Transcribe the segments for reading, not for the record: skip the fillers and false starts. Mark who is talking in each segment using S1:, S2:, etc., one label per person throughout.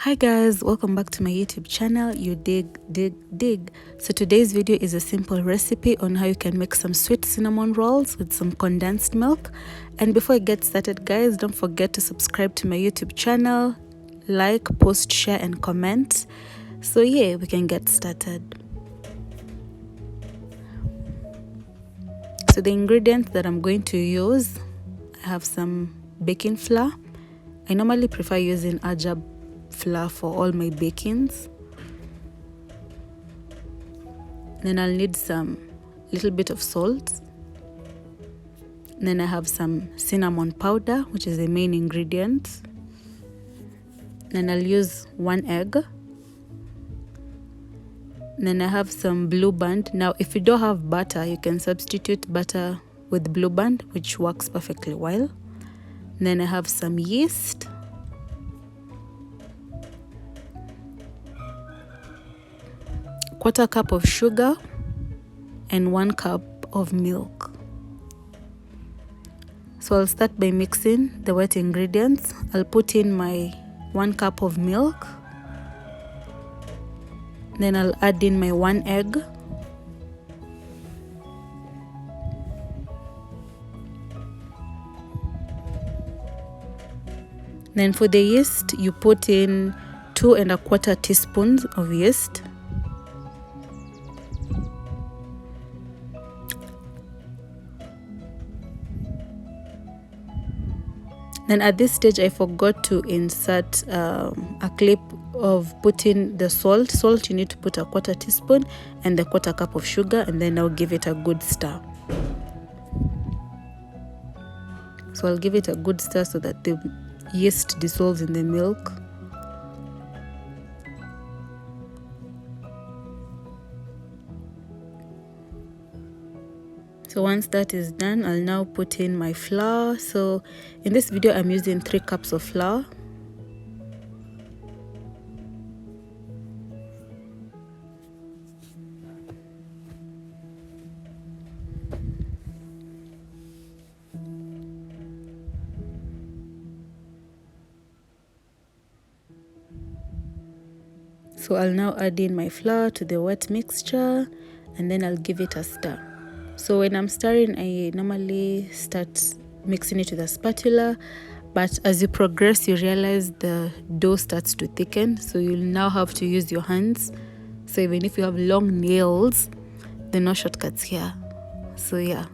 S1: Hi guys, welcome back to my YouTube channel, You Dig. So today's video is a simple recipe on how you can make some sweet cinnamon rolls with some condensed milk. And before I get started guys, don't forget to subscribe to my YouTube channel, like, post, share and comment. So yeah, we can get started. So the ingredients that I'm going to use, I have some baking flour. I normally prefer using aja flour for all my bakings. Then I'll need some little bit of salt. Then I have some cinnamon powder, which is the main ingredient. Then I'll use 1 egg. Then I have some Blueband. Now if you don't have butter, you can substitute butter with Blueband, which works perfectly well. Then I have some yeast. Quarter cup of sugar and 1 cup of milk. So I'll start by mixing the wet ingredients. I'll put in my 1 cup of milk. Then I'll add in my 1 egg. Then for the yeast, you put in 2 1/4 teaspoons of yeast. Then at this stage, I forgot to insert a clip of putting the salt. Salt, you need to put a 1/4 teaspoon and the 1/4 cup of sugar, and then I'll give it a good stir. So I'll give it a good stir so that the yeast dissolves in the milk. So once that is done, I'll now put in my flour. So in this video, I'm using 3 cups of flour. So I'll now add in my flour to the wet mixture, and then I'll give it a stir. So when I'm stirring, I normally start mixing it with a spatula, but as you progress, you realize the dough starts to thicken, so you'll now have to use your hands. So even if you have long nails, there are no shortcuts here. So yeah,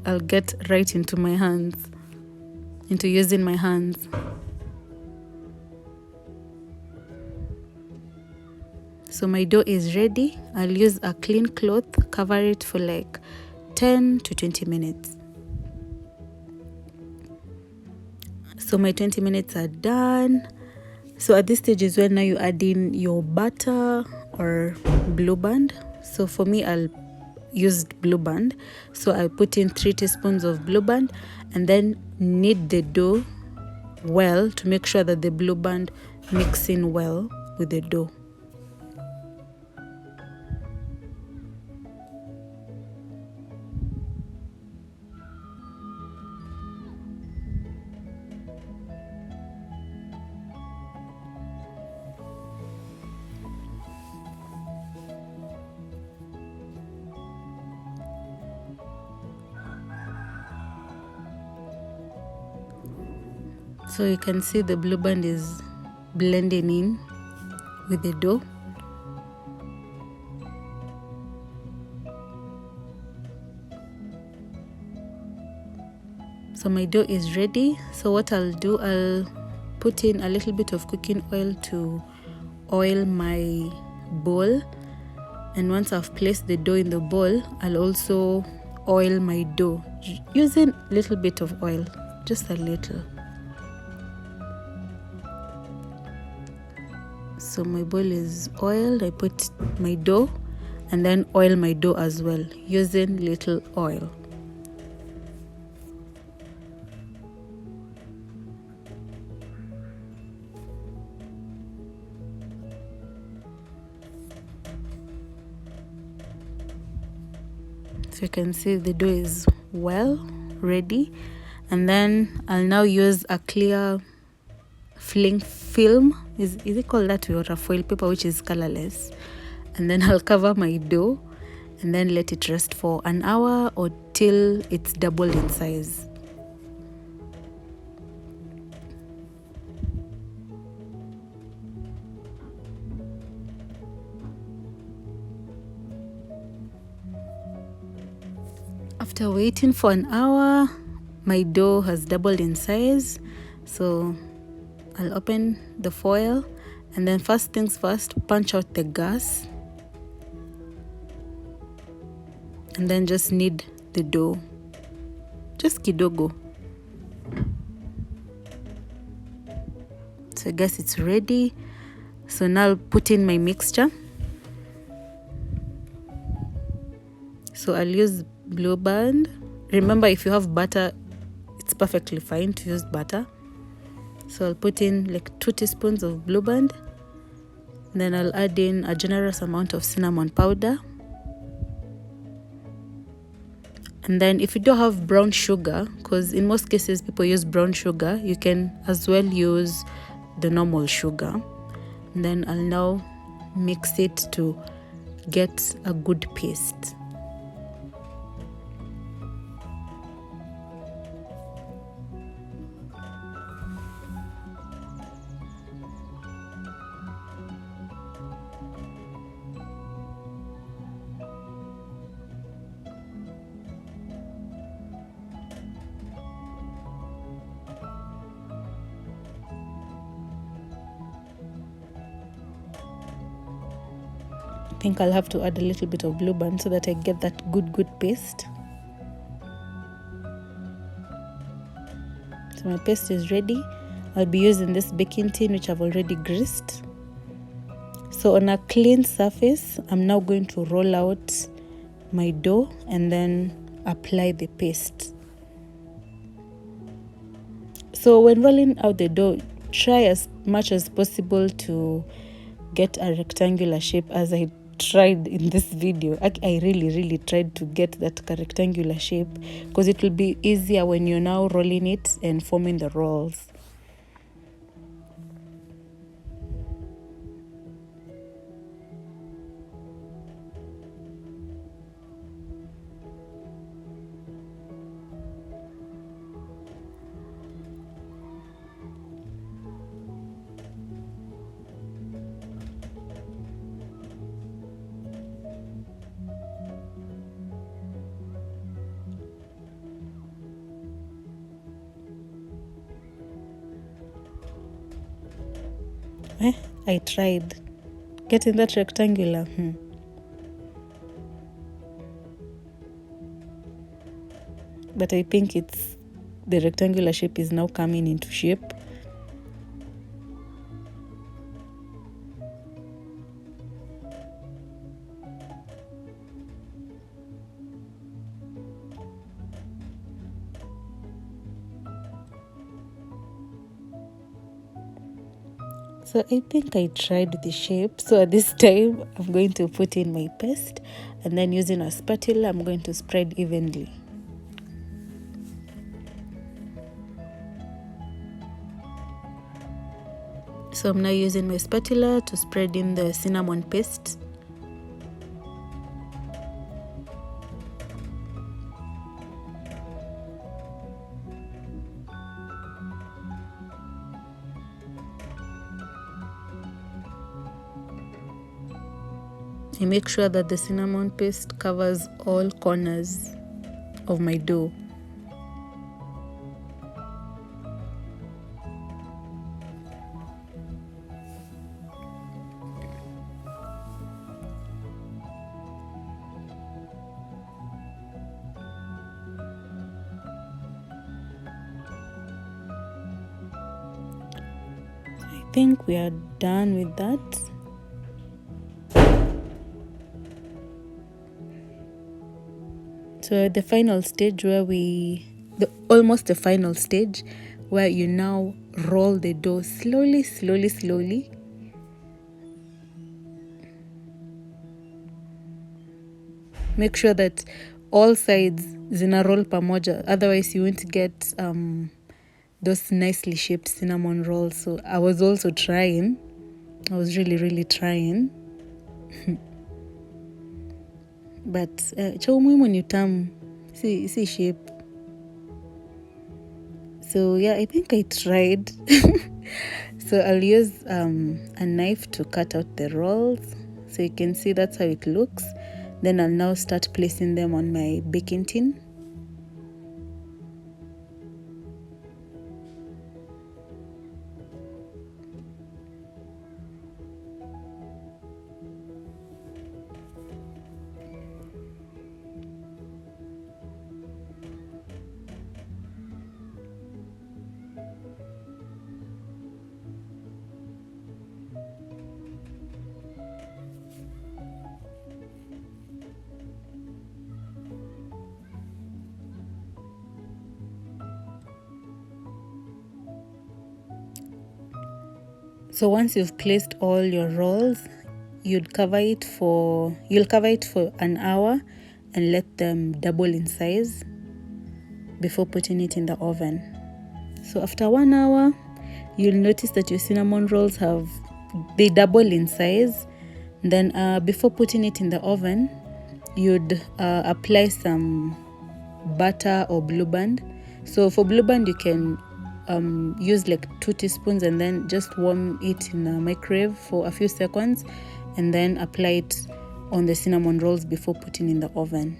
S1: I'll get right into my hands, into using my hands. So my dough is ready. I'll use a clean cloth, cover it for like 10 to 20 minutes. So my 20 minutes are done. So at this stage is when now you add in your butter or Blueband. So for me, I'll use Blueband. So I put in 3 teaspoons of Blueband and then knead the dough well to make sure that the Blueband mix in well with the dough. So you can see the Blueband is blending in with the dough. So my dough is ready. So what I'll do, I'll put in a little bit of cooking oil to oil my bowl. And once I've placed the dough in the bowl, I'll also oil my dough using a little bit of oil, just a little. So my bowl is oiled. I put my dough and then oil my dough as well using little oil. So you can see the dough is well ready, and then I'll now use a clear fling film. Is it called that, or a foil paper, which is colorless? And then I'll cover my dough and then let it rest for an hour or till it's doubled in size. After waiting for an hour, my dough has doubled in size. So I'll open the foil, and then first things first, punch out the gas, and then just knead the dough, just kidogo. So I guess it's ready. So now I'll put in my mixture. So I'll use Blueband. Remember, if you have butter, it's perfectly fine to use butter. So I'll put in like 2 teaspoons of Blueband. Then I'll add in a generous amount of cinnamon powder. And then if you don't have brown sugar, because in most cases people use brown sugar, you can as well use the normal sugar. And then I'll now mix it to get a good paste. I think I'll have to add a little bit of Blueband so that I get that good paste. So my paste is ready. I'll be using this baking tin, which I've already greased. So on a clean surface, I'm now going to roll out my dough and then apply the paste. So when rolling out the dough, try as much as possible to get a rectangular shape, as I tried in this video. I really tried to get that rectangular shape, because it will be easier when you're now rolling it and forming the rolls. I tried getting that rectangular. But I think the rectangular shape is now coming into shape. So I think I tried the shape. So at this time, I'm going to put in my paste, and then using a spatula, I'm going to spread evenly. So I'm now using my spatula to spread in the cinnamon paste. I make sure that the cinnamon paste covers all corners of my dough. I think we are done with that. So the final stage almost the final stage where you now roll the dough slowly. Make sure that all sides zina roll pamoja, otherwise you won't get those nicely shaped cinnamon rolls. So I was also trying. I was really trying. But cha umuhimu ni utamu, si shape. So yeah, I think I tried. So I'll use a knife to cut out the rolls. So you can see that's how it looks. Then I'll now start placing them on my baking tin. So once you've placed all your rolls, you'll cover it for an hour and let them double in size before putting it in the oven. So after 1 hour, you'll notice that your cinnamon rolls they double in size. Then before putting it in the oven, you'd apply some butter or Blueband. So for Blueband, you can use like 2 teaspoons and then just warm it in a microwave for a few seconds and then apply it on the cinnamon rolls before putting in the oven.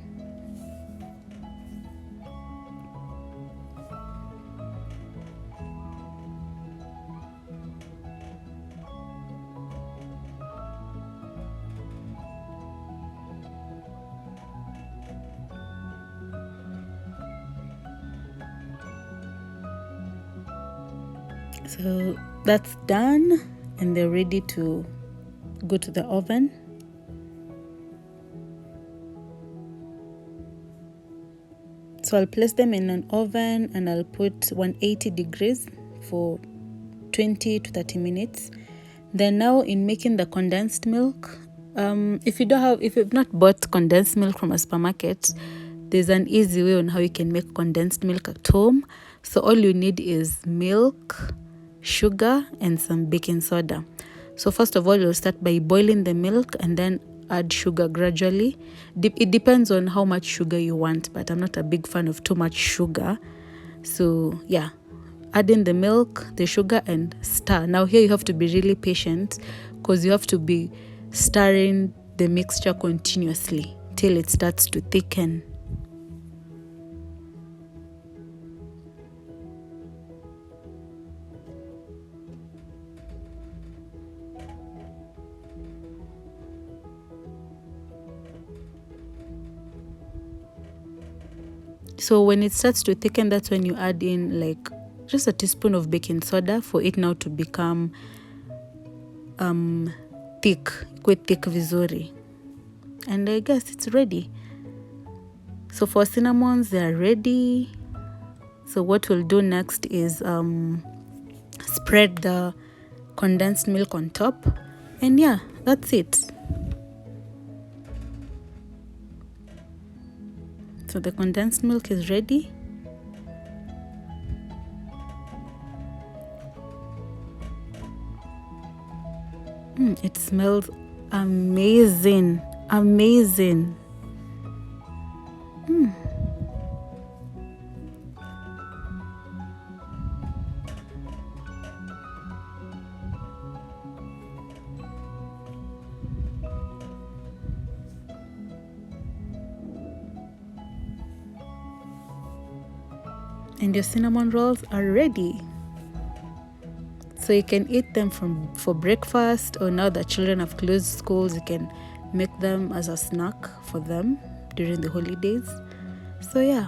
S1: So that's done and they're ready to go to the oven. So I'll place them in an oven and I'll put 180 degrees for 20 to 30 minutes. Then now in making the condensed milk, if you've not bought condensed milk from a supermarket, there's an easy way on how you can make condensed milk at home. So all you need is milk, sugar, and some baking soda. So first of all, you'll start by boiling the milk and then add sugar gradually. It depends on how much sugar you want, but I'm not a big fan of too much sugar. So yeah, add in the milk, the sugar, and stir. Now here you have to be really patient because you have to be stirring the mixture continuously till it starts to thicken. So when it starts to thicken, that's when you add in like just a teaspoon of baking soda for it now to become thick, quite thick vizuri. And I guess it's ready. So for cinnamons, they are ready. So what we'll do next is spread the condensed milk on top. And yeah, that's it. So the condensed milk is ready. It smells amazing. Amazing. And your cinnamon rolls are ready. So you can eat them for breakfast, or now that children have closed schools, you can make them as a snack for them during the holidays. So yeah.